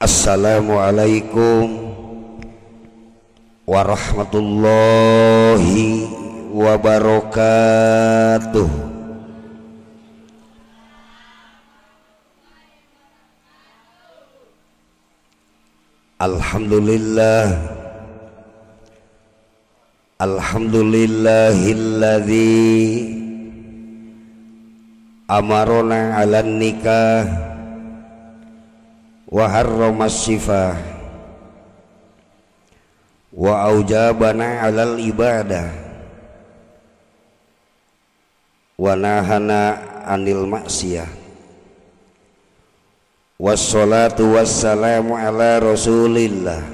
Assalamualaikum warahmatullahi wabarakatuh. Alhamdulillahilladzi amarona 'alan nikah wa harramas sifah wa aujabana 'alal ibadah wa nahana 'anil maksiyah. Wassalatu wassalamu ala rasulillah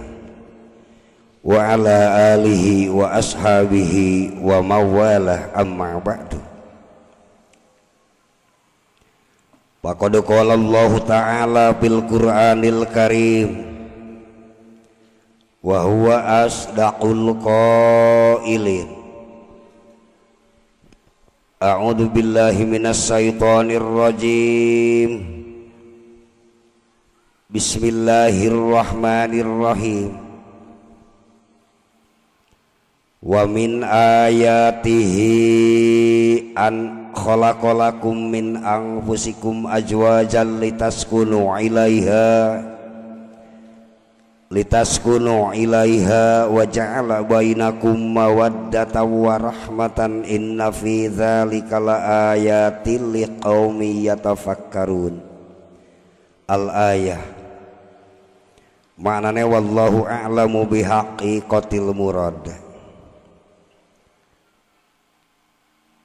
wa ala alihi wa ashabihi wa mawalah, amma ba'du. Faqad qala Allah ta'ala fil Qur'anil Karim wa huwa asdaqul qailin. A'udzu billahi minas syaitonir rajim. Bismillahirrahmanirrahim. Wa min ayatihi an khalaqalakum min anfusikum azwajan litaskunu ilaiha wa ja'ala bainakum mawaddatan wa rahmatan inna fi dzalika laayatil liqaumin yatafakkarun. Al-ayah. Maknanya wallahu a'lamu bihaqiqatil murad.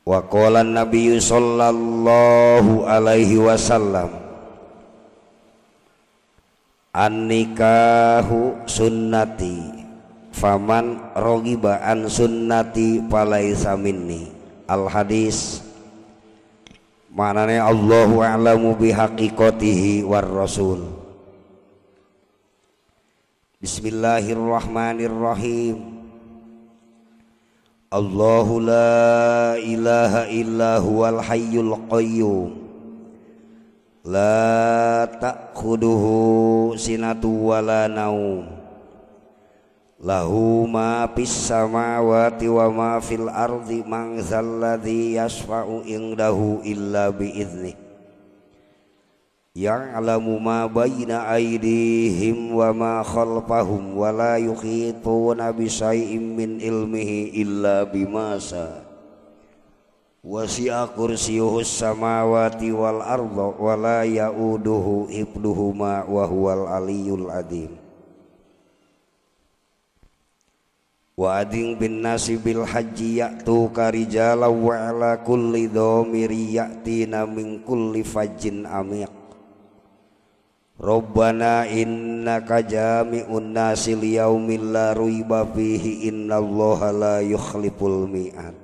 Wa qala an-nabiyyu sallallahu alaihi wasallam an-nikahu sunnati faman raghiba an sunnati falaisa minni. Al-hadis. Maknanya Allahu a'lamu bihaqiqatihi war rasul. Bismillahirrahmanirrahim. Allahu la ilaha illa huwal hayyul qayyum la ta'khuduhu sinatu wala naum lahu ma fis samawati wa ma fil ardi man zalladzi yashfa'u indahu illa bi'idznihi ya'lamu ma baina aydihim wa ma khalfahum wa la yuhituna bi syai'in min ilmihi illa bima syaa wasi'a kursiyyuhus samawati wal arda wa la ya'uduhu hifdhuhuma wa huwal aliyyul adzim. Wa adin bin nasi bil haji ya'tuka rijalan wa ala kulli dhamiri ya'tina min kulli fajjin amiq. Rabbana innaka jami'un nasi liyaumin la raiba fihi innallaha la yukhliful mi'ad.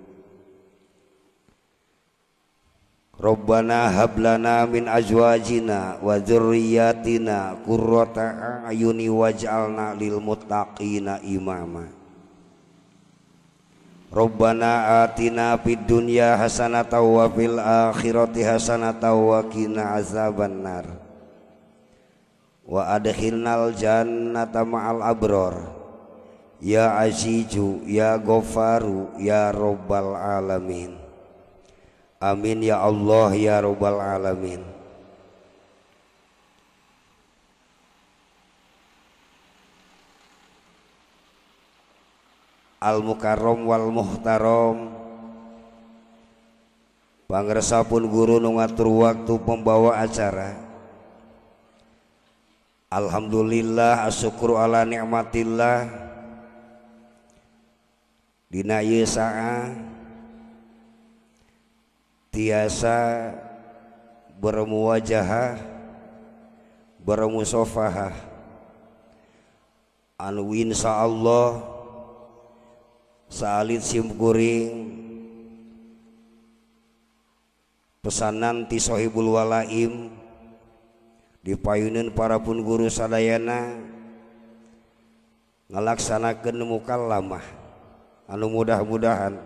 Rabbana hab lana min azwajina wa dzurriyyatina qurrata a'yuni waj'alna lil muttaqina imama. Rabbana atina fid dunya hasanatan wa fil akhirati hasanatan wa qina azabannar. Wa adkhilnal jannata ma'al abrar ya azizu ya ghafaru ya rabbal alamin. Amin ya Allah ya rabbal alamin. Al mukarram wal muhtaram. Pangresapun guru nu ngatur waktu pembawa acara. Alhamdulillah asyukru ala nikmatillah dina ieu saah tiasa bermuwajahah bermusafahah anu insyaallah saalit simkuring pesanan ti Sohibul Walaim dipayuneun para pun guru sadayana ngalaksanakeun mukallamah anu mudah-mudahan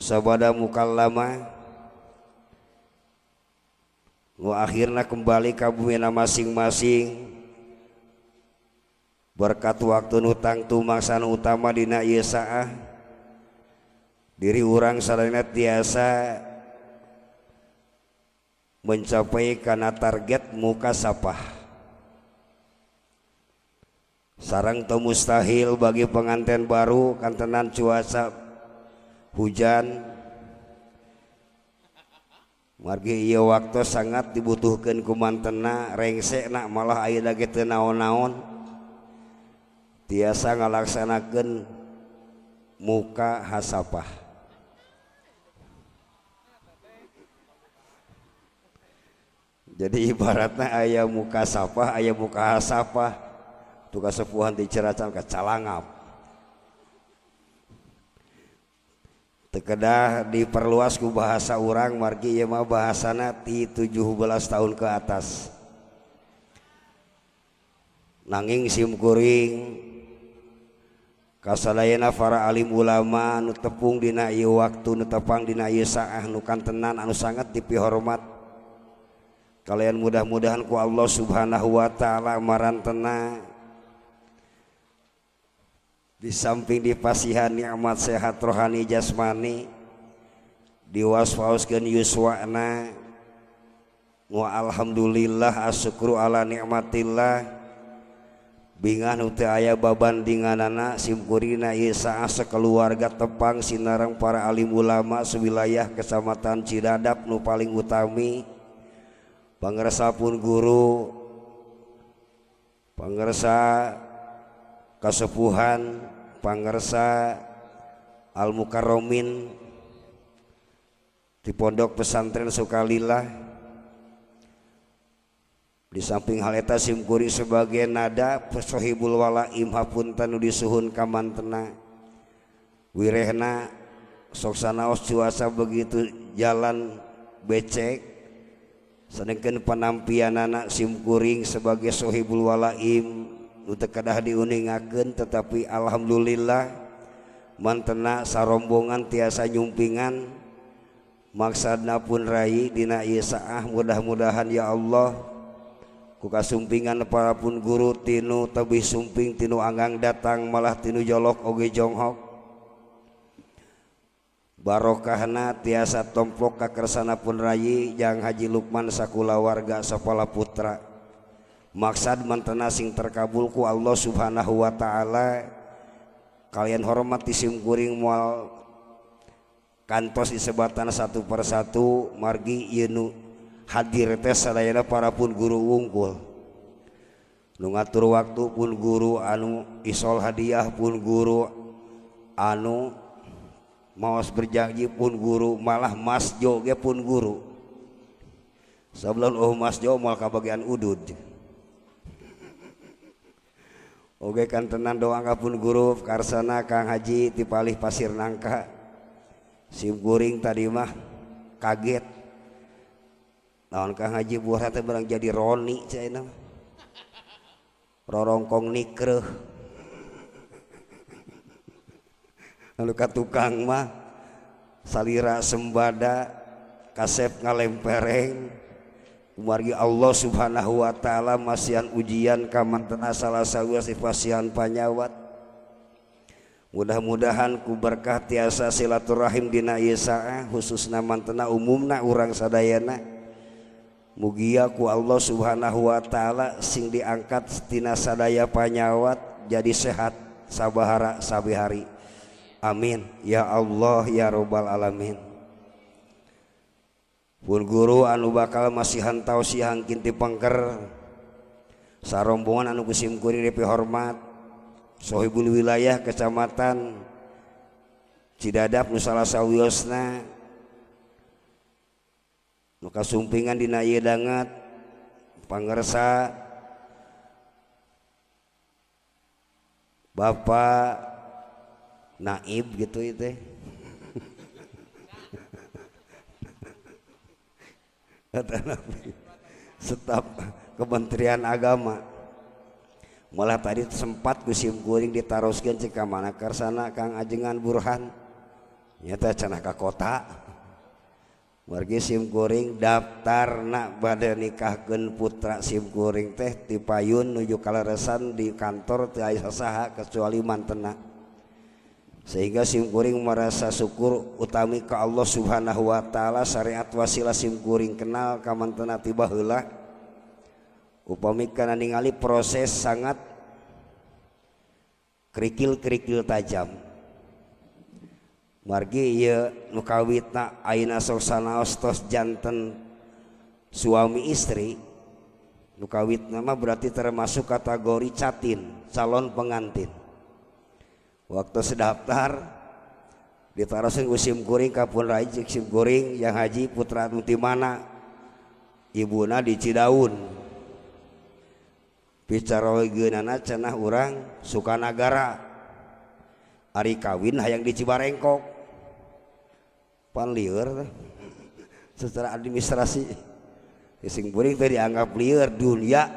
sabada mukallamah nu akhirna kembali ka bumina masing-masing berkat waktu nutang tumaksan utama dina ieu saah diri urang sadayana tiasa mencapai kana target mukasafah. Sareng teu mustahil bagi pengantin baru kantenan cuaca hujan margi ieu waktu sangat dibutuhkeun ku mantenna rengsekna malah aya lagi teu naon-naon tiasa ngalaksanakeun muka hasapah. Jadi ibaratna aya muka sapah aya muka hasapah tugas sepuhan di Ciracan kacalangap tekedah diperluas ku bahasa urang margi ieu mah bahasana ti 17 tahun ke atas nanging simkuring kasadayana para alim ulama nu tepung dina ieu waktu nu tepang dina ieu saah nu kantenan anu sangat dipihormat kalian mudah-mudahan ku Allah Subhanahu wa taala marantena di samping dipasihan nikmat sehat rohani jasmani diwasfauskeun yuswana wa alhamdulillah asyukru ala nikmatillah bingan teu aya babandinganana simkurina ieu saah sakeluarga tepang sinareng para alim ulama sewilayah Kecamatan Cidadap nu paling utami pangarsa pun guru pangarsa kasepuhan pangarsa al-mukarramin di pondok pesantren Sukalillah di samping hal eta simkuring sebagai nada sohibul walaim hapunten nu disuhun ka mantena wirehna sok sanaos cuaca begitu jalan becek sedangkan penampianana simkuring sebagai sohibul walaim nu teu kedah diuningakeun tetapi alhamdulillah mantena sarombongan tiasa nyumpingan maksadna pun rai dina ieu saah mudah-mudahan ya Allah ku kasumpingan para pun guru tinu tebih sumping tinu anggang datang malah tinu jolok oge jonghok barokahna tiasa tomplok kakersana pun rayi jang Haji Lukman sakula warga sapala putra maksad mantena sing terkabul ku Allah Subhanahu wa taala kalian hormat simkuring moal kantos disebatan satu persatu margi ieu nu hadir teh sadayana para pun guru wungkul nu ngatur waktu pun guru anu isol hadiah pun guru anu maos berjanji pun guru malah masjo ge pun guru sebelum masjo moal kabagian udud oge kantenan doa ka pun guru karsana Kang Haji ti palih Pasir Nangka simkuring tadi mah kaget naon Kang Haji buah teh barang jadi Roni cenah rorongkong nikreuh lalu ka tukang mah salira sembada kasep ngalempereng kumargi Allah Subhanahu wa taala masihan ujian ka mantena salah saeueus pasihan panyawat mudah-mudahan ku berkah tiasa silaturahim dina ieu saah khususna mantena umumna urang sadayana mugia ku Allah Subhanahu wa taala sing diangkat tina sadaya panyawat jadi sehat sabahara sabihari amin ya Allah ya Rabbal alamin. Pun guru anu bakal masihan tausiah kinti pengker sarombongan anu kusim kuring depi hormat sohibul wilayah Kecamatan Cidadap nu salah sawiosna nu kasumpingan dina ieu danget pangersa Bapak Naib gitu itu kata Nabi staf Kementerian Agama malah tadi sempat kusim kuring ditaroskeun cek ka mana karsana Kang Ajengan Burhan nyata cenah ka kota margi simkuring daftarna bade nikahkeun putra simkuring teh ti payun nuju kaleresan di kantor teu aya saha kecuali mantena. Sehingga simkuring merasa syukur utami ka Allah Subhanahu wa taala syariat wasilah simkuring kenal ka mantena ti baheula. Upami kana ningali proses sangat kerikil-kerikil tajam. Margi ieu nu kawitna ayeuna sok sanaos tos janten suami istri nu kawitna mah berarti termasuk kategori catin calon pengantin. Waktu sedaftar ditaroseun ku simkuring ka pun rai cik simkuring yang haji putra nu ti mana ibuna di Cidaun. Picarogeunana cenah urang Sukanagara. Ari kawin hayang di Cibarengkok. Pan lieur secara administrasi sing kuring teh dianggap lieur dunia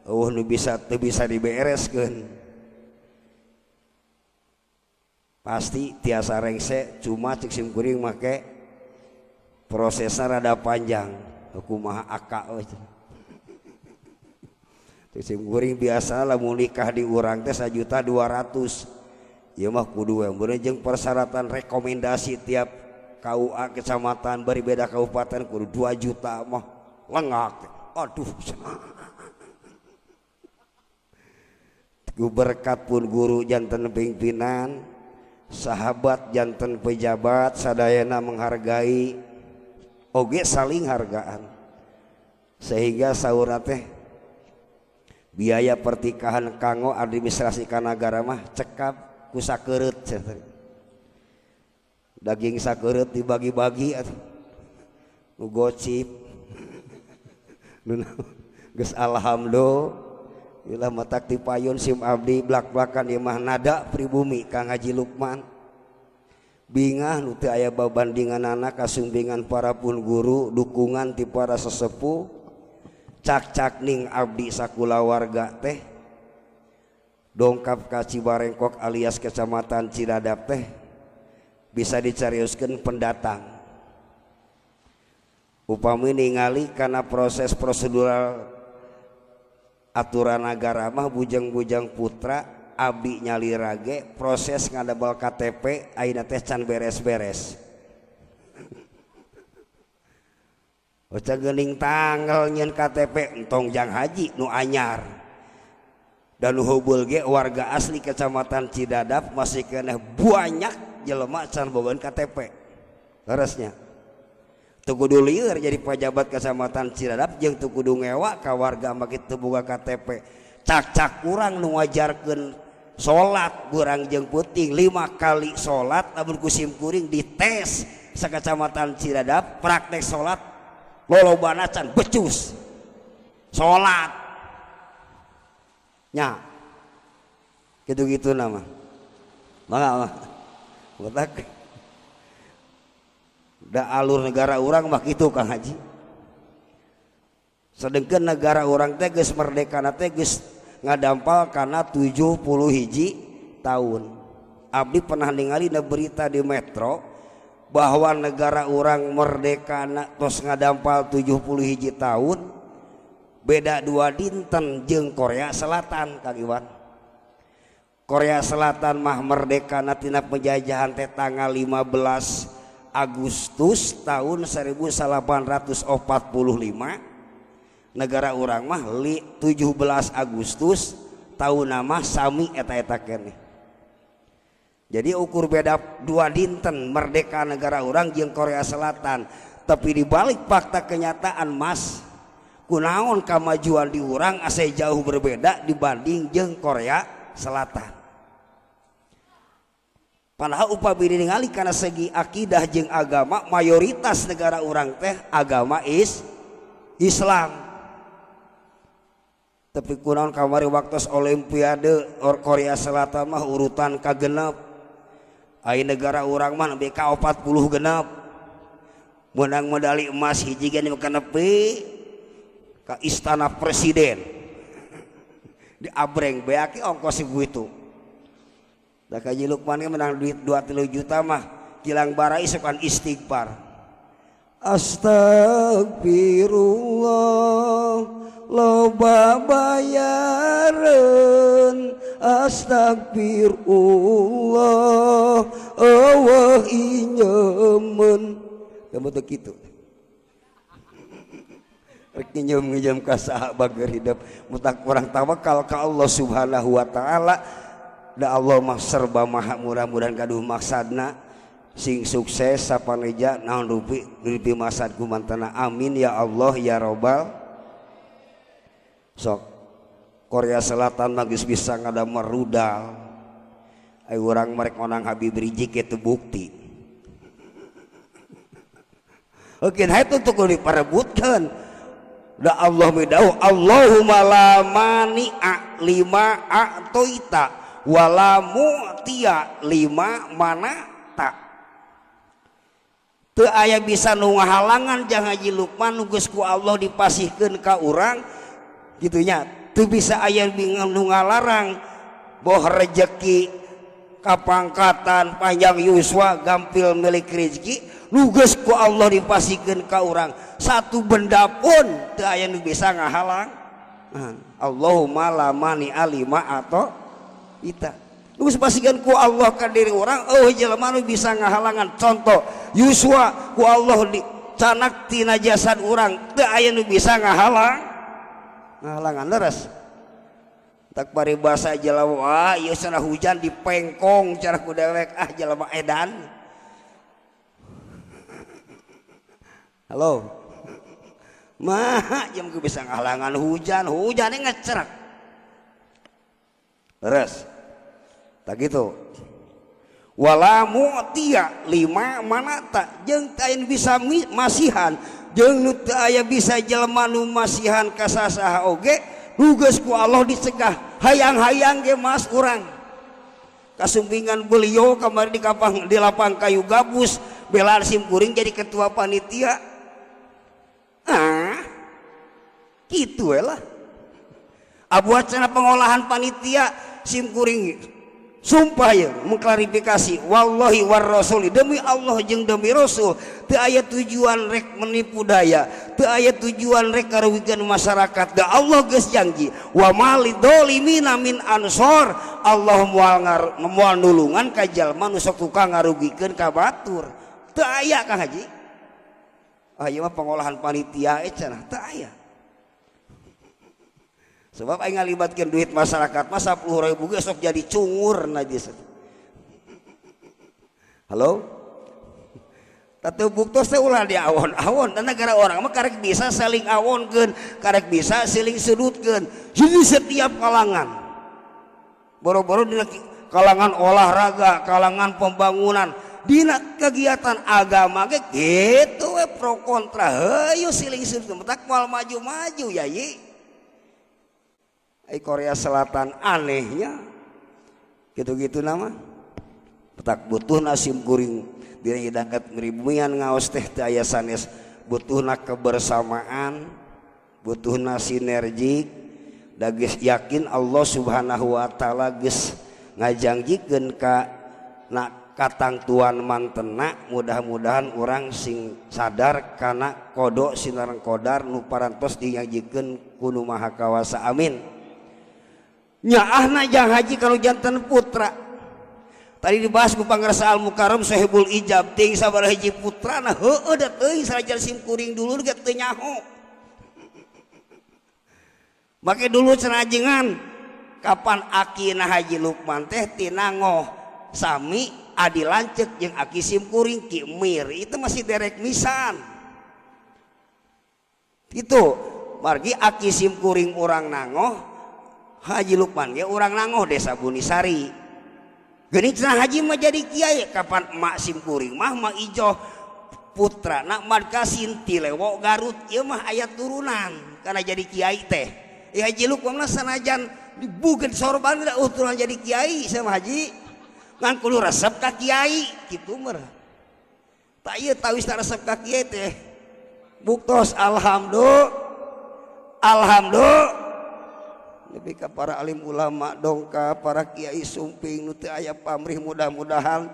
nu bisa teu bisa dibereskeun pasti tiasa rengse cuma cik sim kuring make prosesna rada panjang kumaha akak we cik sim kuring biasa lamun nikah di urang teh 1.200.000 ieu mah kudu we beuneu jeung persyaratan rekomendasi tiap KUA kecamatan bari beda kabupaten kudu 2 juta mah lengak. Aduh. Berkat pun guru janten pimpinan, sahabat janten pejabat sadayana menghargai oge saling hargaan. Sehingga saurna teh biaya pertikahan kanggo administrasi ka nagara mah cekap ku sakereut cenah. Daging sakereut dibagi-bagi atuh nu gocip geus alhamdulillah matak ti payun sim abdi blak-blakan ieu mah nada pribumi Kang Haji Lukman bingah nu teu aya babandinganana kasumbingan para pun guru dukungan ti para sesepuh cak-cak ning abdi sakulawarga teh dongkap ka Cibarengkok alias kecamatan Cidadap teh bisa dicariuskeun pendatang upami ningali karena proses prosedural aturan negara mah bujang-bujang putra abdi nyali rage proses ngadabal KTP ayeuna teh can beres-beres oca geuning tanggal nyeun KTP entong jang haji nu anyar dan nu heubeul ge warga asli kecamatan Cidadap masih keneh banyak jelema can bogaan KTP leresnya teu kudu lieur jadi pejabat kecamatan Cidadap jeung teu kudu ngewa ka warga mah kitu boga KTP cak-cak urang nu ngajarkeun salat urang jeung peuting 5 kali salat lamun ku simkuring dites sakecamatan Cidadap praktek salat lolobana can becus salat nya kitu-kitu nama mangga betak da alur negara orang mah kitu Kang Haji sedengkeun negara orang teh geus merdekana teh geus ngadampal kana 71 tahun abdi pernah ningali na berita di Metro bahwa negara orang merdekana tos ngadampal 71 tahun beda 2 dinten jeung Korea Selatan Kang Iwan. Korea Selatan mah merdeka tina penjajahan teh tanggal 15 Agustus tahun 1845 negara urang mah 17 Agustus tahun nama sami eta-eta keneh jadi ukur beda 2 dinten merdeka negara urang jeung Korea Selatan tapi dibalik fakta kenyataan mas kunaon kamajuan di urang asa jauh berbeda dibanding jeung Korea Selatan. Padahal upami ningali kana segi akidah jeung agama mayoritas negara urang teh agama Islam. Tapi kunaon kamari waktos olimpiade Korea Selatan mah urutan kagenep. Ai negara urang mah nepi ka 40 genep. Menang medali emas hiji ge nepi ka istana presiden. Di abreng beaki ongkos ibu itu. Da Haji Lukman menang duit 2-3 juta mah kilang barai sukan istighfar Astagfirullah loba bayareun astagfirullah eueuh inyeun kamu teh kitu rek nginjem ka sahabat hidup mutak urang tawakal ka Allah Subhanahu wa taala da Allah mah serba maha mudah-mudahan kaduh maksadna sing sukses sapaneja naon rupi maksad kumantana amin ya Allah ya robbal sok Korea Selatan magis bisa ngadamar rudal ai urang merek onang Habib Rizik itu bukti oke nah itu untuk diparebutkeun da Allah medau Allahumma la mani'a lima a'toita wala mu'tiya lima manata teu aya bisa nu ngahalangan jang Haji Lukman nu geus ku Allah dipasihkeun ka urang kitu nya teu bisa aya nu ngalarang boh rejeki kapangkatan panjang yuswa gampil milik rezeki nu geus ku Allah dipasihkeun ka urang satu benda pun teu aya nu bisa ngahalang Allahumma la mani'a lima atau ita nu pasihkeun ku Allah ka diri urang jelema nu bisa ngahalangan contoh yuswa ku Allah dicanak tina jasad urang teu aya nu bisa ngahalangan leres tak paribasa jelema ieu cenah hujan dipengkong cara ku dewek jelema edan halo mah jam ku bisa ngahalangan hujannya ngecerak leres tak gitu wala mu'tiya lima manata jeung teu aya bisa masihan jeung nu teu aya bisa jelema nu masihan ka sasaha oge nu geus ku Allah dicegah hayang-hayang ge mas urang kasumpingan beliau kamari di lapang kayu gabus bela simkuring jadi ketua panitia gitu lah abuat cenah pengolahan panitia simkuring sumpah ya mengklarifikasi wallahi war rasuli demi Allah jeung demi Rasul teu aya tujuan rek menipu daya teu aya tujuan rek karugian masyarakat da Allah geus janji wa malidolimina min ansor Allah moal nulungan ka jalma nu sok tukang ngarugikeun ka batur teu aya Kang Haji ieu mah pengolahan panitia cenah teu aya sebab aing ngalibatkeun duit masyarakat mah 10.000 ge sok jadi cungur najis. Halo? Tatu buktos teh ulah di awon-awon dan negara orang mah karek bisa saling awonkeun, karek bisa saling sudutkeun. Jadi setiap kalangan. Boro-boro dina kalangan olahraga, kalangan pembangunan, dina kegiatan agama ge kitu we pro kontra. Heuh siling sudut tak moal maju-maju ya ye. Korea Selatan anehnya gitu-gitu nama petak butuhna simkuring dina hidangkat ngeribuyan ngaos teh teu aya sanes butuhna kebersamaan butuhna sinergi da geus yakin Allah Subhanahu wa taala geus ngajangjikeun ka katangtuan mantena mudah-mudahan orang sing sadar kana kodok sinareng kodar nu parantos dijanjikeun ku Nu Maha Kawasa amin. Nyaahna jang haji kalau jantan putra tadi dibahas ku Pangarsa Al Mukarram Sohibul Ijab ting sabaraha hiji putrana heueuh da teuing sarajan simkuring dulu ge teu nyaho make dulu cenah ajengan kapan akina Haji Lukman teh tina ngoh sami adi lanceuk jeung aki simkuring Ki Mir itu masih derek misan itu margi aki simkuring urang nangoh Haji Lukman ya orang nangoh desa Bunisari geuning cenah haji mah jadi kiai kapan emak simkuring mah ijoh putra nak markasin Tilewo Garut ieu mah aya turunan kana jadi kiai teh Haji Lukman sanajan dibukeun sorban da turunan jadi kiai sama haji ngan kudu resep ka kiai kitu meureun tak ieu tawis resep ka kiai teh buktos alhamdulillah lebih ke para alim ulama dongka para kiai sumping nu teu aya pamrih mudah-mudahan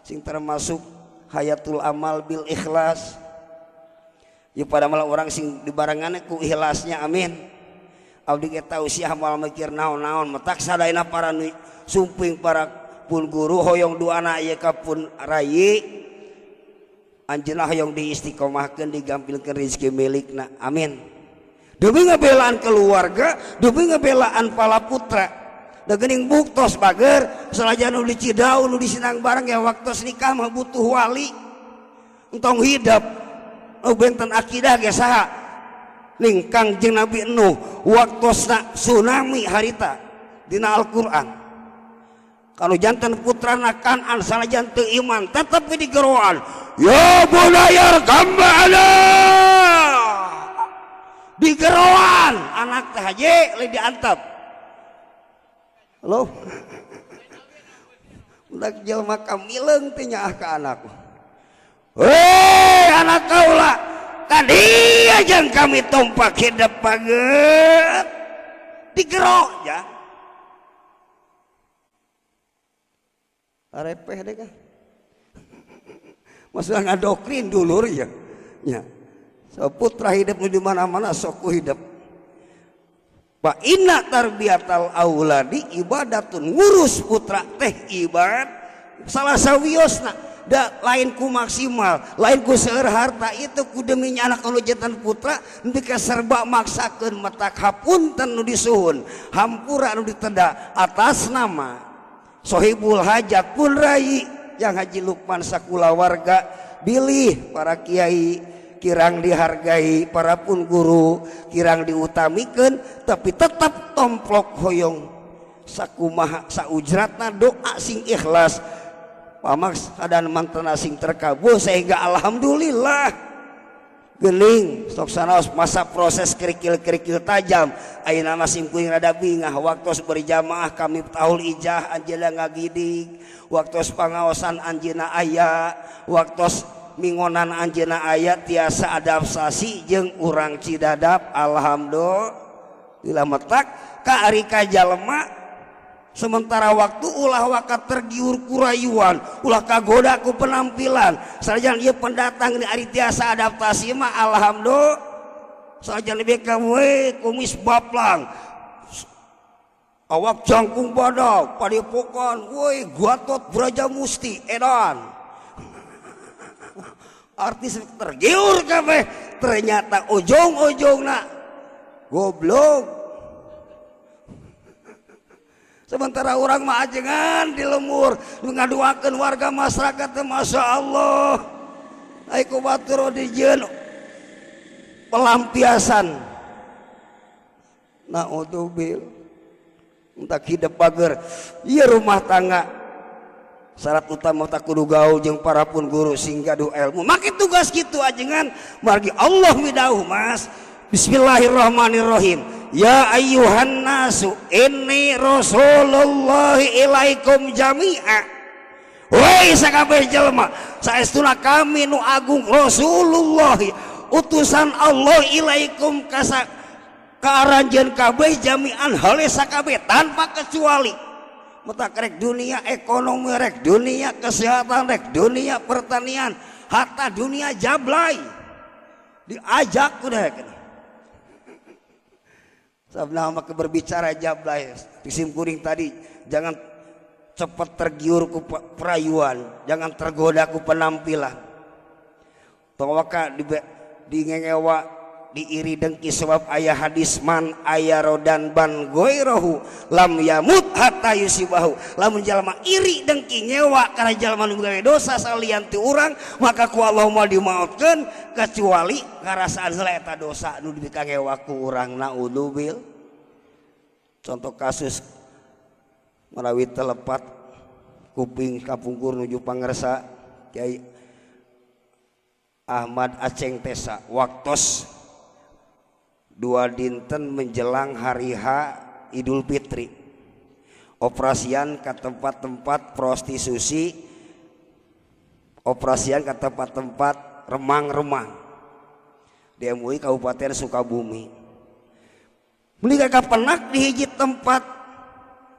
sing termasuk hayatul amal bil ikhlas ya pada malah orang sing dibarengan ku ikhlasnya amin. Abdi kita usia mal mikir naon-naon metak sadayana para sumping para pun guru hoyong dua anak ieu ka pun rayi anjeunna hoyong diistiqomahkeun digampilkeun rezeki milikna amin. Demi ngabelaan keluarga, demi ngabelaan pala putra. Da geuning buktos bager salajan nu di Cidahu nu di Sinang bareng ya waktos nikah mah butuh wali. Entong hidup benten akidah ge saha lingkang jeung Nabi Nuh waktosna tsunami harita dina Al-Qur'an kanu janten putrana Kan'an salajan teu iman tetep di geroan ya bunayar kambana di geroan anak teh haje le diantep halo udak jelema kamileung teh nyaah ka anak hei anak kaula tadi aja kami tompak hidup paget digerok ya arepeh deh kan maksudnya ngadokrin dulur ya ya so putra hidup di mana-mana sok hidup Pak inna tarbiyatal auladi ibadatun ngurus putra teh ibad salah sawiosna da lain ku maksimal lain ku seueur harta itu ku demi anak anu jantan putra henteu serba maksakeun matak hapunten nu disuhun hampura anu diteda atas nama sohibul hajat pun rai yang Haji Lukman sakula warga bilih para kiai kirang dihargai para pun guru kirang diutamikeun tapi tetap tomplok hoyong sakumaha saujratna doa sing ikhlas pamaks adan mantena sing terkabul sehingga alhamdulillah geuning sok sanaos masa proses kerikil-kerikil tajam ayeuna masih kuing rada bingah waktos berjamaah kami taul ijah anjeunna ngagidig waktos pangaosan anjeunna aya waktos mingonan anjeunna aya tiasa adaptasi jeung urang Cidadap alhamdulillah metak ka ari ka jalma sementara waktu ulah wakat tergiur kurayuan ulah kagoda ku penampilan salajan ieu pendatang di ari tiasa adaptasi mah alhamdulillah salajan lebih kawe kumis baplang awak jangkung badak padepokan woi Gatot Brajamusti edan artis tergiur kabeh ternyata ujung-ujungna goblok sementara orang mah ajengan di lemur ngaduakeun warga masyarakat masya Allah aiku batur dijieun pelampiasan naudzubil entak hidup bager ieu rumah tangga syarat utama tak kudu gaul jeung para pun guru sing gaduh ilmu make tugas kitu ajengan margi Allah midauh mas bismillahirrahmanirrahim ya ayyuhan nasu inni rasulullah ilaikum jami'a woi sakabeh jelema saestuna kami nu agung Rasulullah utusan Allah ilaikum ka aranjeun kabeh jami'an hale sakabeh tanpa kecuali mata rek dunia ekonomi rek dunia kesehatan rek dunia pertanian hatta dunia jablay diajak kudah sabna maka berbicara jablay disim kuring tadi jangan cepat tergiur ku perayuan jangan tergoda ku penampilan tong waka di ngengewa diiri dengki sebab ayah hadis man aya rodan ban goirahu lam yamut hatta yusibahu lamun jalma iri dengki ngewa karena jalma nu gawe dosa salian ti urang maka ku Allah moal dimaotkeun kecuali ngarasaan heula eta dosa nu dikangewa ku urang naudzubil contoh kasus marawi telepat kuping kapungkur nuju pangersa Kiai Ahmad Aceng Tesa waktos dua dinten menjelang hari H Idul Fitri operasian ke tempat-tempat prostitusi operasian ke tempat-tempat remang-remang di MUI Kabupaten Sukabumi meuli ka penak di hiji tempat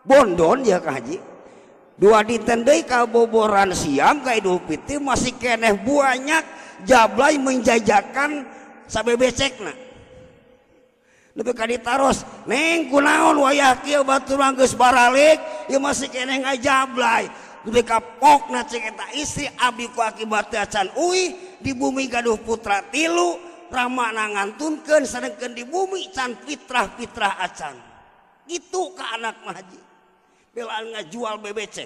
bondon ya ka haji dua dinten deui kaboboran siam ka Idul Fitri masih keneh banyak jablay menjajakan sabebecekna lebih ka ditaros neng kunaon wayah kieu baturan geus baralik ieu masih keneh ngajablay lebih ka pokna cek eta istri abdi ku akibat acan uih di bumi gaduh putra tilu ramana ngantunkeun sadengkeun di bumi can fitrah acan gitu ka anak mah haji belaan ngajual bebecek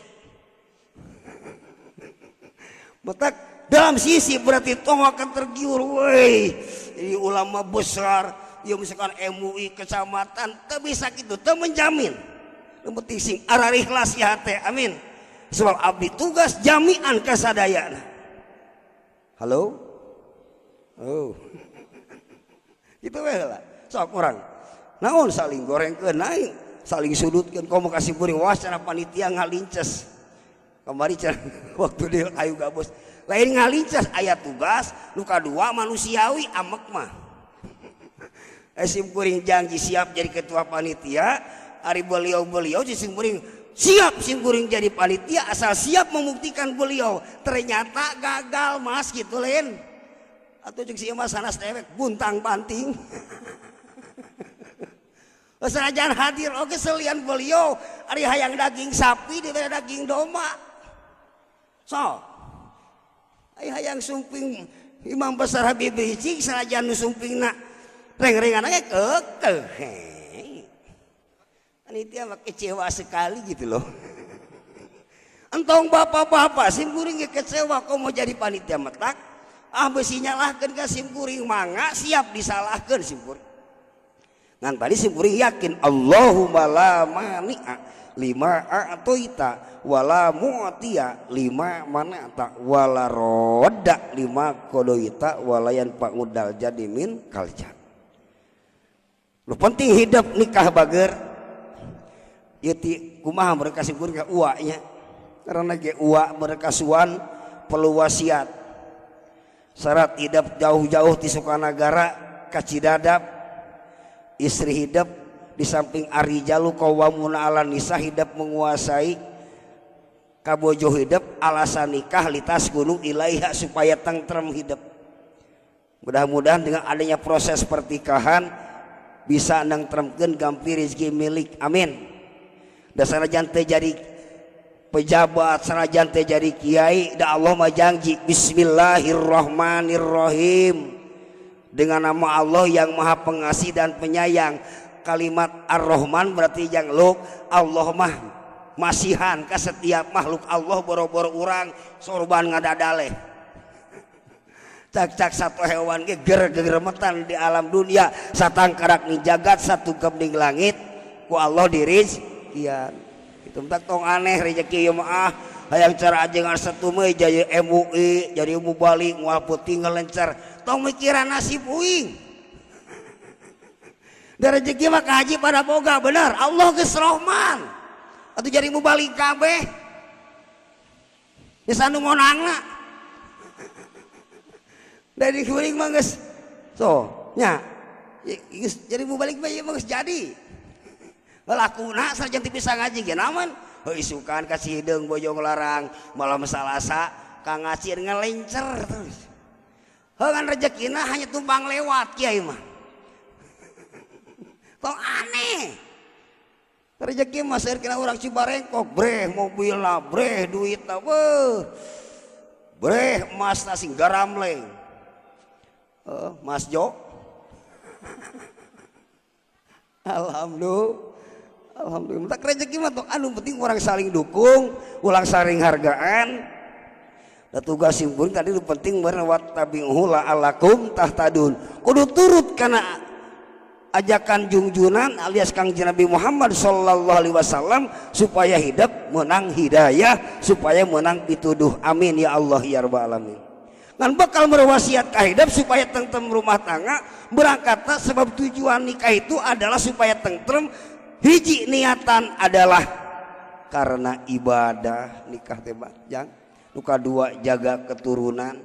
betak dalam sisi berarti tong akan tergiur woi jadi ulama besar ya misalkan MUI kecamatan teu bisa kitu teu menjamin nu penting sing arah ikhlas ya teh amin sebab abdi tugas jami'an kasadayana halo oh itu we lah sok urang naon saling gorengkeun naik saling sudutkeun komo kasih kuring wacana panitia ngalinces kamari can waktu dia ayu gabos lain ngalinces aya tugas nu kadua manusiawi amek mah sim kuring janji siap jadi ketua panitia ari beliau sim kuring siap sim kuring jadi panitia asal siap membuktikan beliau ternyata gagal mas gitu lain atau jeung si mas sanes tewek buntang banting sanajan hadir oke selian beliau ari hayang daging sapi dibere daging domba so ai hayang sumping imam besar Habib Rizik sanajan nu sumpingna reng-rengan aja kekeh panitia mah kecewa sekali gitu loh entong bapak-bapak sim kuring kecewa kok mau jadi panitia metak besi nyalahkeun ka sim kuring mangga siap disalahkeun sim kuring ngan tadi sim kuring yakin Allahumma la mani'a lima a'toita wala mu'tiya lima mana'ta wala rodda lima kodoita walayan pangudal jadi min kaljan lu penting hidup nikah bager ieu ti kumaha mereka sim kuring ka uanya karena ge uwa mereka suan perlu wasiat syarat hidup jauh-jauh di Sukanagara ka Cidadap istri hidup di samping arijalu qawwamuna 'alan nisa hidup menguasai kabojo hidup alasan nikah litas gunung ilaiha supaya tentrem hidup mudah-mudahan dengan adanya proses pertikahan bisa nangtremkeun gampi rezeki milik amin da sanajan teh jadi pejabat sanajan teh jadi kiai da Allah mah janji bismillahirrahmanirrahim dengan nama Allah yang maha pengasih dan penyayang kalimat ar-Rahman berarti yang lu Allah mah masihan ka setiap makhluk Allah boro-boro urang sorban ngadadaleh cak-cak satu hewan ge geremetan di alam dunia satangkarak ni jagat satu kebning langit ku Allah dirizkian itu tak tong aneh rezeki ieu mah hayang cara ajengan satumeui jadi MUI jadi mubalik moal peuting ngelencer tong mikiran nasib uing da rezeki mah ka haji pada boga bener Allah geus Rahman atuh jadi mubalik kabeh geus anu monangna dari kuring mah geus so nya geus jadi mubalik mah ieu mah geus jadi lakuna sarjan ti bisa ngaji ge namun heuh isukan kasih hideung bojo nglarang malah masalasa ka ngacir ngelencer terus heuh ngan rezekina hanya tumpang lewat kiai mah tong aneh rezeki mah saeur kena urang Cibarengkok breh mobilna breh duitna beuh breh emasna sing garamleng Mas Jo alhamdulillah tak rezeki mah tong anu penting orang saling dukung ulang saling hargaan da tugas simpul tadi lu penting bener wat tabi'u la'alakum tahtadun kudu turut kana ajakan junjunan alias Kangjeng Nabi Muhammad sallallahu alaihi wasallam supaya hidup menang hidayah supaya menang pituduh amin ya Allah ya rabbal alamin ngan bakal merwasiat ka hidup supaya tentrem rumah tangga berangkatna sebab tujuan nikah itu adalah supaya tentrem hiji niatan adalah karena ibadah nikah teh jang nu kadua jaga keturunan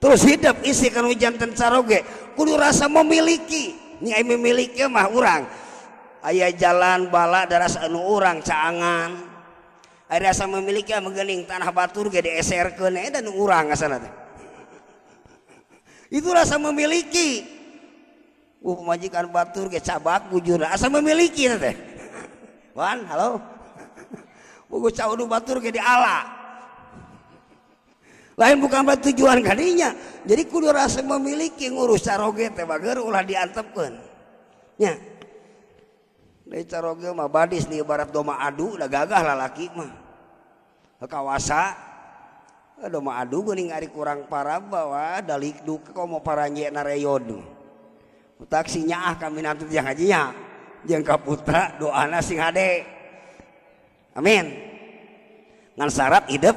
terus hidup istri kanu janten caroge kudu rasa memiliki nyai memiliki mah urang aya jalan bala daras anu urang caangan aya rasa memiliki meueuning tanah batur ge dieserkeun eta nu urang asana teh Itu rasa memiliki. Pemajikan batur ge cabak bujur asa memiliki teh. Wan, halo. Buku caudu batur ge diala. Lain bukan tujuan kadinya. Jadi kudu rasa memiliki ngurus caroge teh bager ulah diantepkeun. Nya. Deui caroge mah badis di ibarat doma adu da gagah lalaki mah. Kawasa doma adu geuning ari kurang parab bawa dalik duka komo paranje nareyod. Taksi nyaah kami nanti yang hajinya jeung ka putra doana sing hade. Amin. Ngan syarat hidup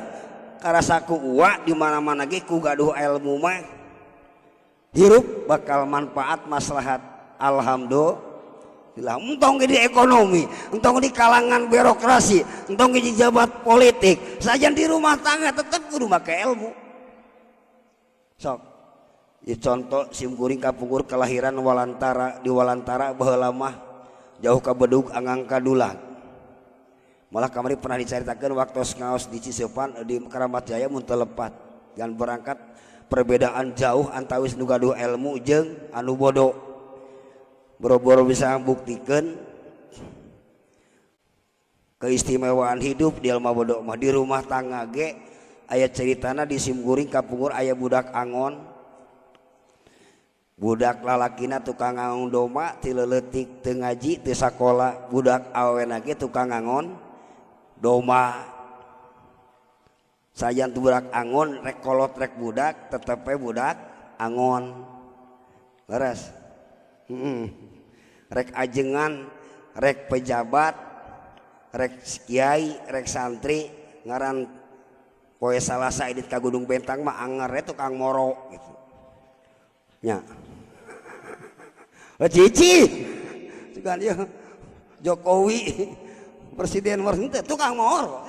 karasa ku uwa di mana-mana ge ku gaduh ilmu mah hirup bakal manfaat maslahat. Alhamdulillah. Entong di ekonomi, entong di kalangan birokrasi, entong di jabat politik, sajan di rumah tangga tetap kudu make ilmu. Sok ya contoh simkuring kapungkur kelahiran Walantara di Walantara baheula mah jauh ka Bedug angang kadulah. Malah kamari pernah diceritakan waktu ngaos di Ciseupan di Keramat Jaya mun teu lepat dan berangkat perbedaan jauh antawis nu gaduh ilmu jeung anu bodoh. Boro-boro bisa buktikan keistimewaan hidup di ilmu bodoh mah di rumah tangga ge aya ceritana di simkuring kapungkur aya budak angon. Budak lalakina tukang ngangon doma ti leuletik teu ngaji teu sakola, budak awena ge tukang ngangon doma. Sajan tu budak angon rek kolot rek budak tetep we budak angon. Leres. Rek ajengan, rek pejabat, rek kiai, rek santri ngaran poe Salasa edit ka Gunung Bentang mah anger we tukang moro gitu. Nya. Cici kan ya Jokowi presiden teh tukang moro.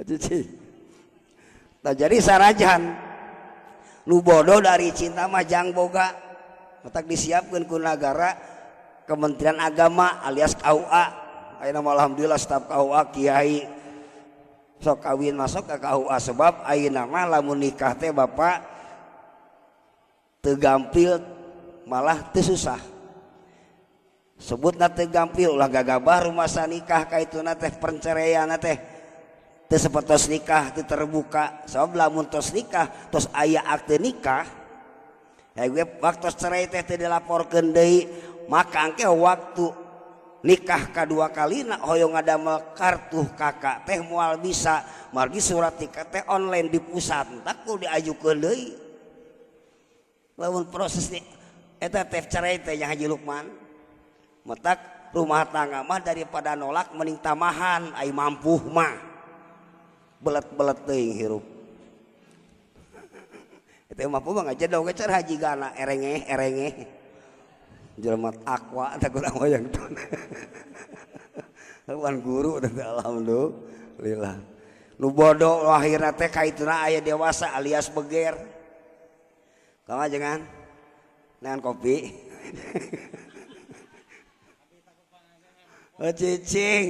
Cici. Nah jadi sarajan nu bodoh dari cinta mah jang boga matak disiapkeun ku nagara Kementerian Agama alias KUA. Ayeuna alhamdulillah staf KUA kiai sok kawin masuk ke KUA sebab ayeuna mah lamun nikah teh bapak teu gampil malah teu susah. Sebutna teu gampil ulah gagabah rumasa nikah kaituna teh perceraian teh teu sapertos nikah teu terbuka. Sabab lamun tos nikah tos aya akte nikah gue waktu cerai teh teu dilaporkeun deui maka engke waktu nikah kadua kalina hoyong ngadamel kartu kakak teh moal bisa margi surat nikah teh online di pusat tak kudu diajukeun deui. Lamun proses eta teh cerai teh nya Haji Lukman metak rumah tangga mah daripada nolak mending tamahan ai mampu mah belet-belet teuing hirup. Eta mampu mah ngajedog gecer haji gana erenge jelema aqua teh kurang hoyong tun. Lawan guru teh alhamdulillah. Nu bodoh lahirna teh kaituna aya dewasa alias beger. Kama jangan dengan kopi. Cicing,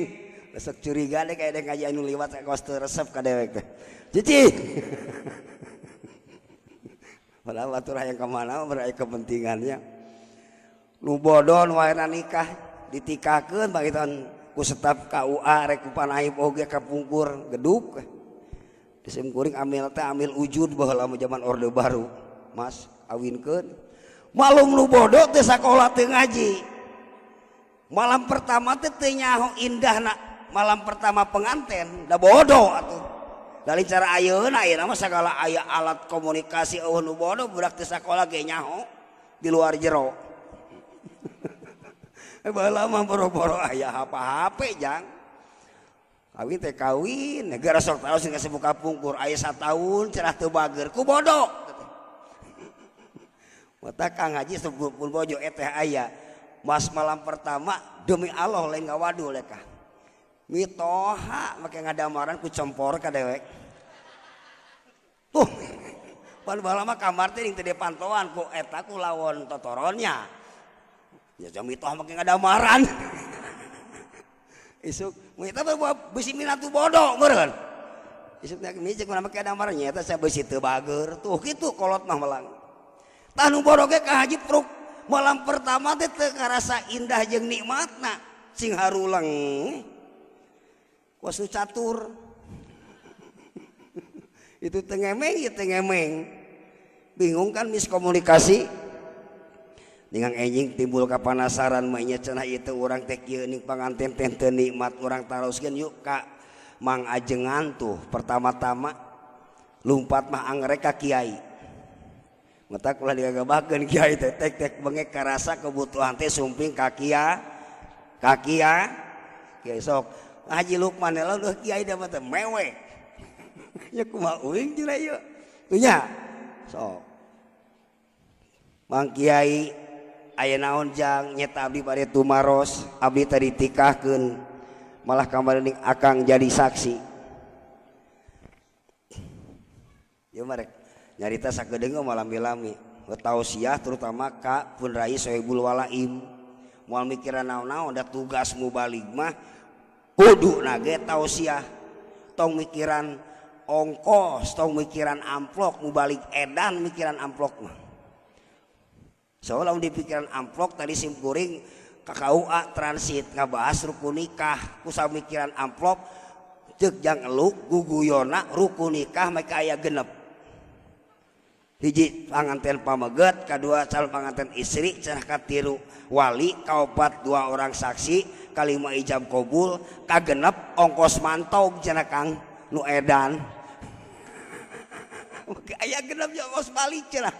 resep curiga deh kayak ngaji anu liwat kos teu resep ka dewek teh. Cicing. Padahal batur hayang ka mana berarti kepentingannya. Nu bodoh nu ayeuna nikah ditikahkeun bagitan ku staf KUA rek ku panaib oge kapungkur geduk. Disimkuring amil teh amil ujud baheula zaman Orde Baru. Mas awinkeun malum nu bodoh teh sakola teu ngaji malam pertama teh teu nyaho indahna malam pertama penganten da bodoh atuh dari cara ayeuna mah sagala aya alat komunikasi eueuh nu bodoh budak teu sakola ge nyaho di luar jero. Baheula mah boro-boro aya HP jang kawin teh kawin negara sok tahu sing kasih buka pungkur aya 1 tahun cenah teu bager ku bodoh. Mata Kang Haji sebut pun bojo eteh aya mas malam pertama demi Allah lain ngawadu leka mitoha make ngadamaran ku compor ka dewek tuh pan baheula mah kamar teh teu dipantauan ku eta ku lawon totoronnya ya jam mitoha make ngadamaran isuk mita beusi minatu bodoh meureun isukna micik mana make damarnya eta saya beusi teu bager tuh kitu kolot mah melang tah nu bodoh ge ka haji pruk malam pertama teh teu karasa indah jeung nikmatna sing harulang kuasu catur itu tengemeng ya tengemeng bingung kan miskomunikasi dengan enjing timbul kapanasaran mainnya cenah itu orang teh kieu ning panganten teh teu nikmat urang taroskeun yuk ka Mang Ajengan tuh pertama-tama lumpat mah angrek ka kiai mata ulah digagabakeun kiai teh tek bengek karasa kebutuhan teh sumping ka kiai sok Haji Lukman eleuh kiai da mah teh mewek nya kumaha uing cenah ieu tuh nya sok Mang Kiai aya naon jang nyeta abdi bade tumaros abdi tadi tikahkeun malah kamarin akang jadi saksi ya marek nyarita sakedeung malam milami tausiah terutama ka pun rai Sohibul Walaim moal mikiran naon-naon da tugas mubalik mah kudu nage tausiah tong mikiran ongkos tong mikiran amplok mubalik edan mikiran amplok mah soalnya di pikiran amplok tadi simkuring ka KUA transit ngabahas rukun nikah kusah mikiran amplok ceuk jang eluk guguyona rukun nikah make aya genep hiji panganten pameget kadua calon panganten istri cenah katilu wali kaopat dua orang saksi kalima ijab kabul kagenep ongkos mantog cenah Kang nu edan aya genep ya ongkos balik cenah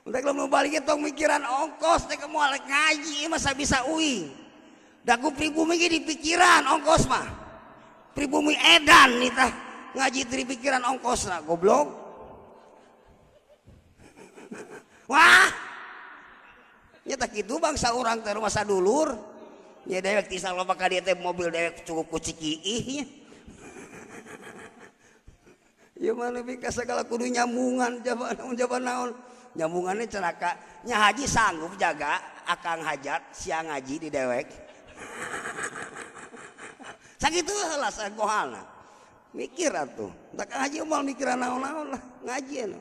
udah kalau mau balik tong mikiran ongkos teh moal ngaji masa bisa uing dagu pribumi ge di pikiran ongkos mah pribumi edan nih tah ngaji di pikiran ongkosna goblok wah nya tah kitu bangsa urang teh rumah sadulur nya dewek ti saloba ka dieu teh mobil dewek cukup ku Cikiih nya ieu mah nepi ka sagala kudu nyambungan jaban naon nyambungannya celaka nya haji sanggup jaga akang hajat siang ngaji di dewek sakitu heula sagohalna mikir atuh tak haji moal mikiran naon-naon lah ngaji anu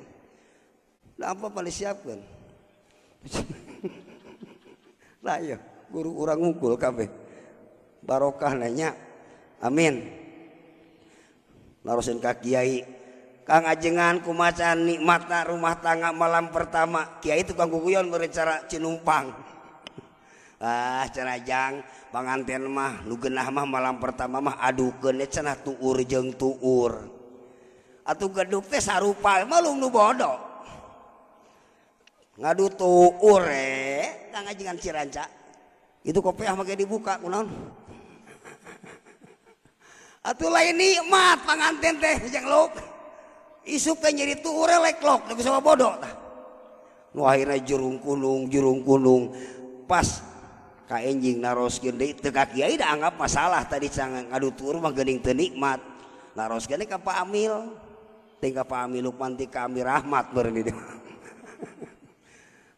da apa paling siapkeun lah ieu guru urang ngungkul kabeh barokah nanya amin larosin ka kiai Kang Ajengan kumacan nikmatna rumah tangga malam pertama kiai tukang guguyon berecara cinumpang cenah jang panganten mah nu geunah mah malam pertama mah adukeun cenah tuur jeung tuur atuh geduk teh sarupa malum nu bodoh ngadu tuur Kang Ajengan Ciranca itu kopiah make dibuka kunaon atuh lain nikmat panganten teh jeung luk isuk teh nyeri tuur leklok geus sama bodoh tah nu akhirna jurung kunung pas ka enjing naroskeun deui teu ka kiai da anggap masalah tadi cangan ngadu tuur mah geuning teu nikmat naroskeun ka Pak Amil teh ka Pak Amil Lukman ti ka Amir Rahmat beureun di dieu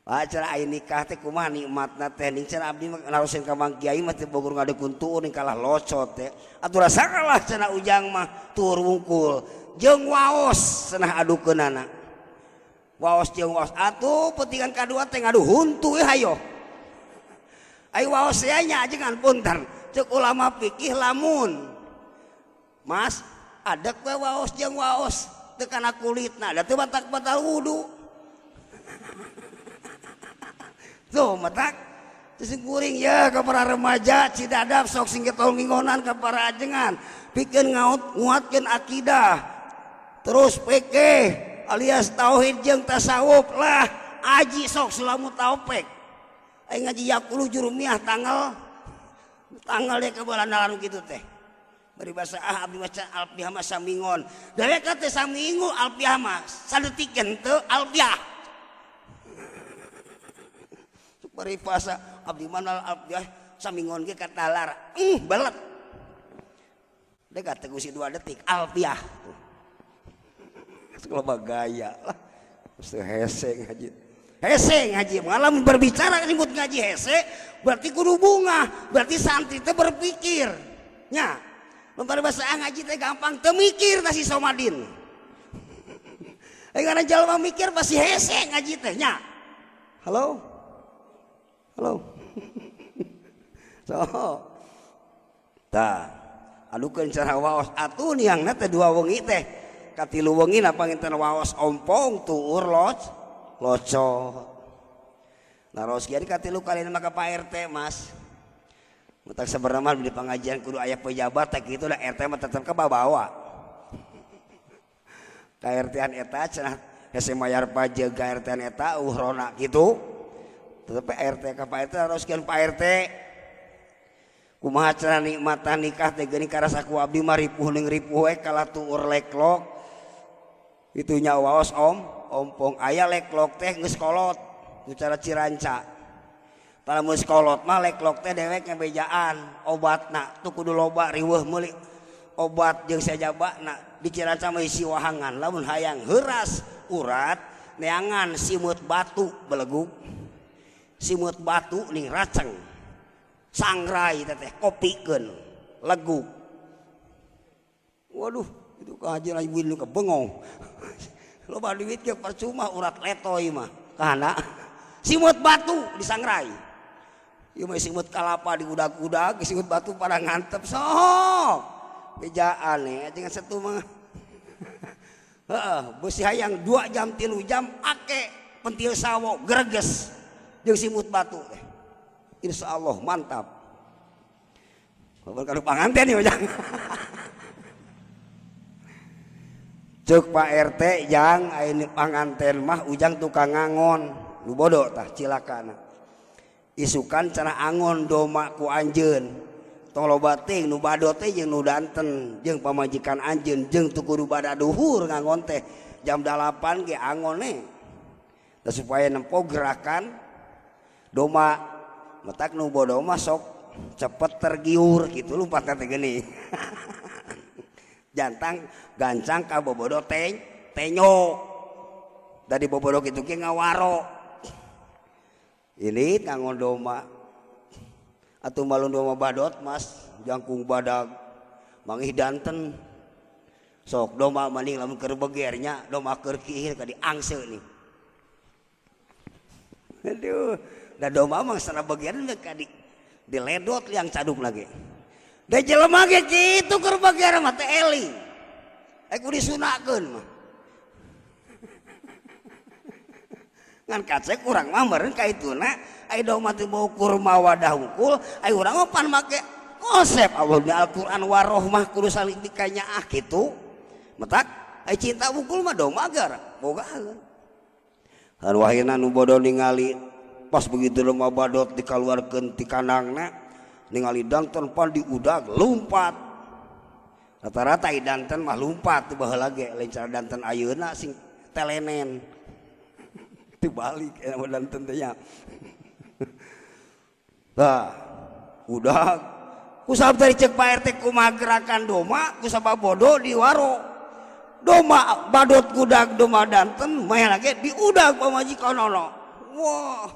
acara aya nikah teh kumaha nikmatna teh ning cenah abdi naroskeun ka Mang Kiai mah teh bogur ngadukun tuur ning kalah locot teh atuh salah cenah ujang mah tuur wungkul jeung waos cenah adukeunana waos jeung waos atuh pentingan kadua teh ngadu huntu hayo ai waos aya nya ajengan punten ceuk ulama fikih lamun Mas adek we waos jeung waos teu kana kulitna da teu batak-batal wudu tuh matak sing kuring ya ka para remaja Cidadap sok sing tol ngingonan ka para ajengan pikeun nguatkeun akidah terus peke alias tauhid jeung tasawuf lah aji sok sulamu taufik ai ngaji yakulu jurumiah tanggal dia kebalanalan kitu teh bari basa abdi maca alfiah mah samingon dewek teh samingu alfiah mah sadeutikeun teu alfiah bari basa abdi manal alfiah samingon ge katalar belet dekat teh kusi 2 detik alfiah loba gaya lah mesti hese ngaji malam berbicara disebut ngaji hese berarti kudu bunga berarti santri teh berpikir nya Lomba bahasa ngaji teh gampang, teu mikir tah si Somadin. Karena jalma mikir pasti hese ngaji teh nya. Halo? Halo? So. Tah, adukeun cara waos atuh niangna teh dua wengi teh. Katilu wengi na panginten waos ompong tuur loco. Naros kieu katilu kalina maka Pak RT Mas. Mutak sabarna di pengajian kudu aya pejabat teh kitu da RT mah tetep kabawa. Ka RT-an eta cenah hese mayar pajeg ka RT-an eta uhrona kitu. Tetep RT ka Pak RT naroskeun Pak RT. Kumaha cenah nikmatan nikah teh geuning karasa ku abdi mah ripuh ning ripuh we kala tuur leklok. Itu nya waos ompong aya leklok teh geus kolot nu cara Ciranca. Palamun sekolot mah leklok teh dewek ngebejaan obatna tuh kudu loba riweuh meuli obat jeung sajabana di Ciranca mah isi wahangan lamun hayang heuras urat neangan simut batu beleguk simut batu ning raceng sangrai teh kopikeun leguk. Waduh itu kahajian ibu nu kebengong loba duit ge percuma urat letoy mah kana simut batu di sangrai. Ieu mah simut kalapa di udag-udag, simut batu pada ngantep sok. Bejaan nih, jeung setu mah. Heeh, beusi hayang 2 jam 3 jam ake pentil sawo greges jeung simut batu teh. Insyaallah mantap. Bapak kanu panganten ieu jang. Ceuk Pak RT jang aya panganten mah ujang tukang ngangon. Nu bodoh tah cilakana. Isukan cenah angon doma ku anjeun tong loba teh nu badot teh jeung nu danten jeung pamajikan anjeun jeung tu kudu bada duhur ngangon teh jam 8 ge angone da supaya nempo gerakan doma metak nu bodoh mah sok cepet tergiur kitu lumpat teh geuning jantang gancang ka bobodo tenyo dari bobodo kitu ge ngawaro ini ngangon doma atuh malun doma badot Mas jangkung badag mangih danten sok doma maning lamun keur begernya doma keur kieu ka diangse nih aduh da doma mah sana beger ka diledot liang caduk lagi da jelema ge kitu keur beger mah teh eling kudu disunakeun mah ngan kacek urang mah meureun ka ituna ai doma teh bau kurma wadah hungkul ai urang mah pan make konsep Allah di Al-Qur'an warohmah kudu saling dikanyaah kitu metak ai cinta hungkul mah doma gara bogaeun han wahina nu bodoh ningali pas begitu doma badot dikaluarkeun ti kandangna ningali danten pan diudag lumpat rata-rata ai danten mah lumpat teu baheula ge lain cara danten ayeuna sing telenen balik dan tentunya nah udah kusab dari cek Pak RT kumaha gerakan doma kusaba bodoh di waro doma badot kudag doma danten mah lagi diudag pamajikanono wah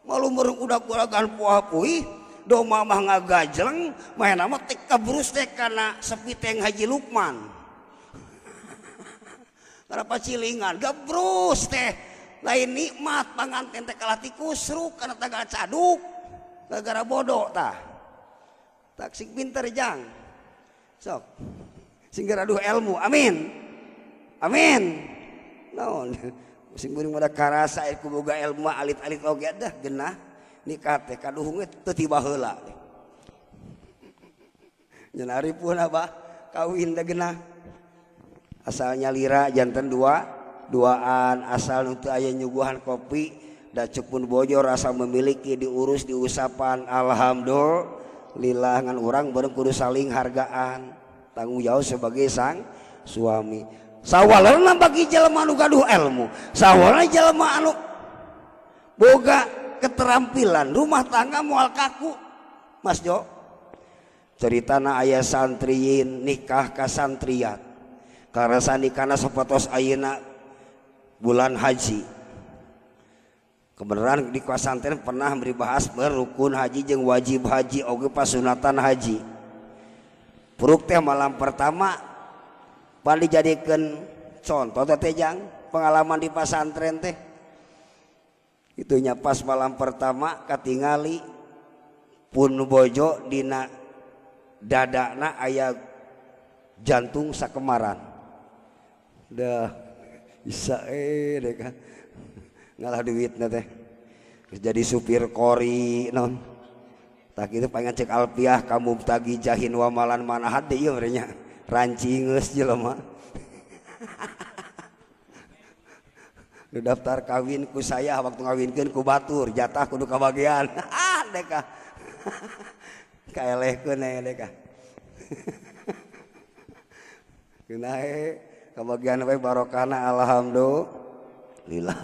malu meureuh udag-udagan puah-puih doma mah ngagajleng mah nama teh kabrus teh kana sepiteng Haji Lukman kana pacilingan gabrus teh lain nikmat panganten teh kalah ti kusruk kana tagala caduk gara-gara bodoh tah tak sing pinter jang sok sing gaduh ilmu amin amin naon sing beuring mada karasa ku boga ilmu alit-alit oge dah genah nikah teh kaduhung teu tiba heula nyen aripun abah kawin teh genah asal nyalira janten duaan asal untuk aya nyuguhan kopi da cukun bojor asal memiliki diurus diusapan alhamdulillah ngan urang bareng kudu saling hargaan tanggung jawab sebagai sang suami sawalana bagi jelema anu gaduh ilmu sawalana jelema anu boga keterampilan rumah tangga moal kaku Mas Jo ceritana aya santriin nikah ka santriat karasa nikahna sapatos ayeuna bulan haji kebenaran di kuasanten pernah memberi bahas berukun haji jeung wajib haji oge pasunatan haji Puruk teh malam pertama pan dijadikan contoh teh jang pengalaman di pasantren teh. Itunya pas malam pertama katingali pun bojo dina dadana aya jantung sakemaran. Dah bisa deh kan ngalah duitna teh. Terus jadi supir kori non. Tak itu pengen cek alpiah kamu tagi jahin wamalan mana hade ieu nya ranci geus jelema. Nu daftar kawin ku saya waktu ngawinkeun ku batur jatah kudu kabagian. Deka. Kaelehkeun deka. Kunae kabagian we barokahna alhamdulillah.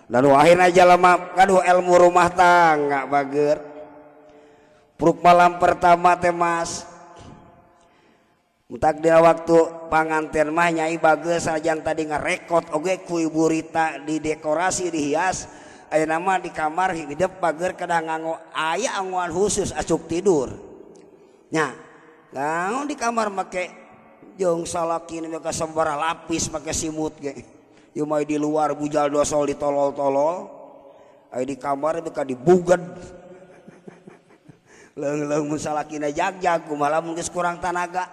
Dan akhirna jalema kaduh ilmu rumah tangga bager. Puruk malam pertama teh Mas. Entak dina waktu panganten mah nyai bageus sajang tadi ngarekot oge ku Ibu Rita di dekorasi dihias. Ayeuna mah di kamar hideep bager kada nganggo aya angguan khusus acuk tidur. Nya, naon di kamar make jeung salaki nu sabaraha lapis make simut ge. Ieu mah di luar bujal dosol ditolol-tolol. Aya di kamar beka dibuged. Leung-leung mun salakina jag-jag kumaha lamun geus kurang tanaga.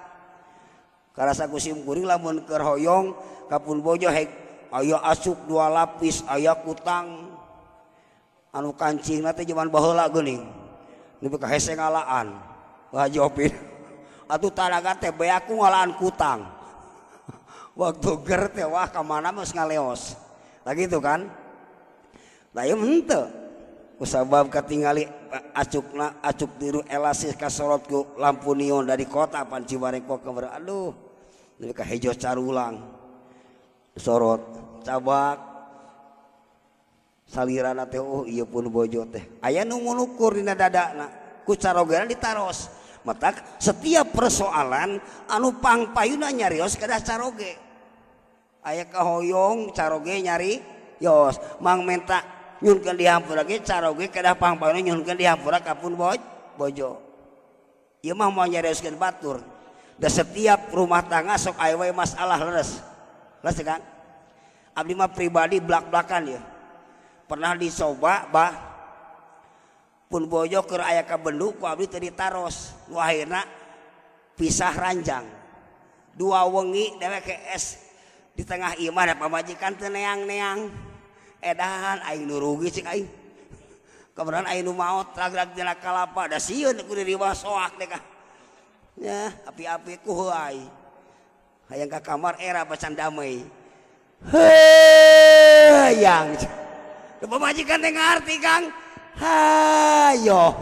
Karasa kusim kuring lamun keur hoyong kapun bojo hek aya asuk 2 lapis aya kutang anu kancingna teh zaman baheula geuning. Nu ka hese ngalaan. Wah jopin. Atuh tanaga teh bae aku ngalaan kutang. Waktu ger teh wah ka mana mah ngaleos. Lah gitu kan? Lah ieu henteu. Kusabab katingali acuk tiru elasis kasorot ku lampu neon dari kota pan Cibarengko kembar. Aduh ini ka hejo carulang sorot cabak salirana teh ieu pun bojo teh aya nu ngunukur dina dadana ku carogana ditaros matak setiap persoalan anu pangpayuna nyarios kada caroge aya kahoyong caroge nyari yos mang menta nyunkeun dihampura ge caroge kedah pangpayuna nyunkeun dihampura ka pun bojo. Ieu mah moal nyarioskeun batur. Da setiap rumah tangga sok aya we masalah leres. Leres kan? Abdi mah pribadi blak-blakan ya. Pernah dicoba bah pun bojo keur aya ka bendu ku abdi teu ditaros. Nu akhirna pisah ranjang. 2 wengi dhewek es di tengah ieu mah da pamajikan teu neang-neang. Edan aing nu rugi cik aing. Kemudian aing nu maot rag-rag dina kalapa da sieun ku di bawah soak teh kah. Ya, api-api ku heuai. Hayang ka kamar era bacan damai. Hayang. Da pamajikan teh ngarti Kang. Hayo.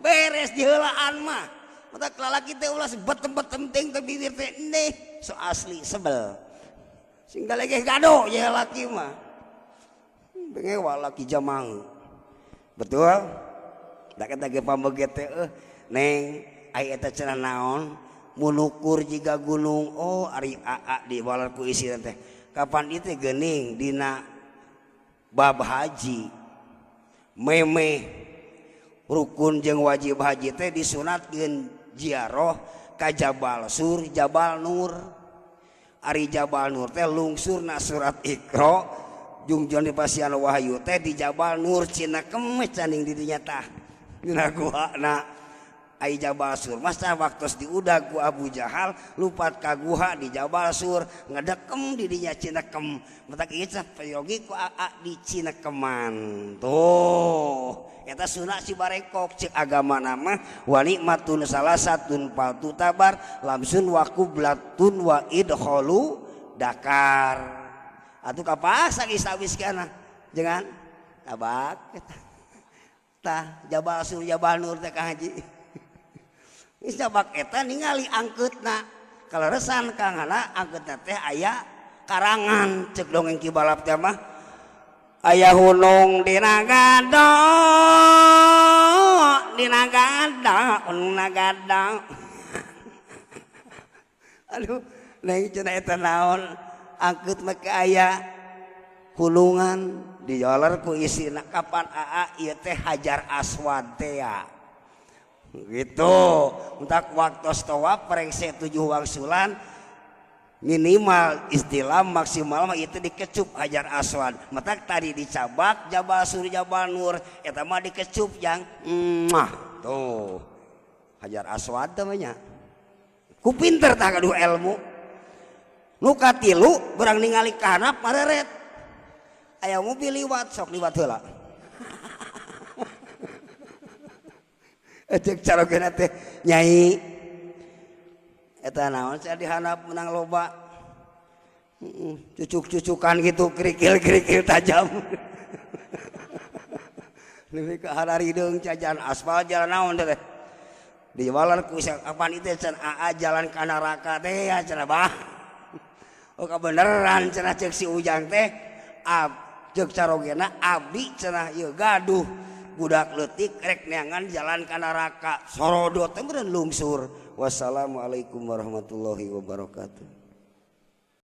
Beres di heulaan mah. Mata lalaki teh ulah betem-betem ting teh bibir teh nih so asli sebel. Sing galegeh gado ya laki mah. Bengewa laki jamang. Betul? Da kata ge pameget teh neng ai eta cenah naon munukur jiga gunung oh ari aa di walar ku isi teh. Kapan itu geuning dina bab haji. Meme rukun jeung wajib haji teh disunatkeun ziarah ka Jabal Sur, Jabal Nur. Ari Jabal Nur teh lungsurna surat Iqra. Jungjon di pasian wahyu teh di Jabal Nur cina kemes caning di dinya tah dina guhana ai Jabal Sur mas tah waktos diudag ku Abu Jahal lupat ka guha di Jabal Sur ngadekem di dinya Cinekem matak ieu teh payogi ku aa di Cinekeman tuh eta sunah Cibarengkok ceuk agamana mah wa nikmatun salasatun paltu tabar lamsun wa qublatun wa idkhalu dakar. Atuh kapas lagi sawis kana jangan tabak tah Jabal Sur Jabal Nur teh ka haji geus tabak eta ningali angkeutna kaleresan kangana angkeutna teh aya karangan ceuk dongeng kibalap teh mah aya hunung dina gado aduh neng cenah eta naon angkeut make aya hulungan dijoler ku isina kapan aa ieu teh Hajar Aswad teh ya gitu. Untuk waktu tawaf perengse 7 wangsulan minimal istilah maksimal mah itu dikecup Hajar Aswad. Matak tadi dicabak Jabal Sur Jabal Nur eta mah dikecup yang tuh Hajar Aswad namanya. Ku pinter tah kaduh ilmu. Nu katilu berang ningali ka handap mareret. Aya mobil liwat sok liwat heula. Cek carogena teh nyai eta naon saya di handap menang loba. Cucuk-cucukan gitu kerikil-kerikil tajam. Nepi ka hararideung jajan aspal jalan naon teh. Di jalan ku kapan itu can AA jalan ka neraka teh ya cenah bah. Oh kebeneran cenah cek si Ujang teh cek carogena abdi cenah ieu gaduh budak leutik rek neangan jalan ka neraka. Sorodot teh meureun lungsur. Wassalamualaikum warahmatullahi wabarakatuh.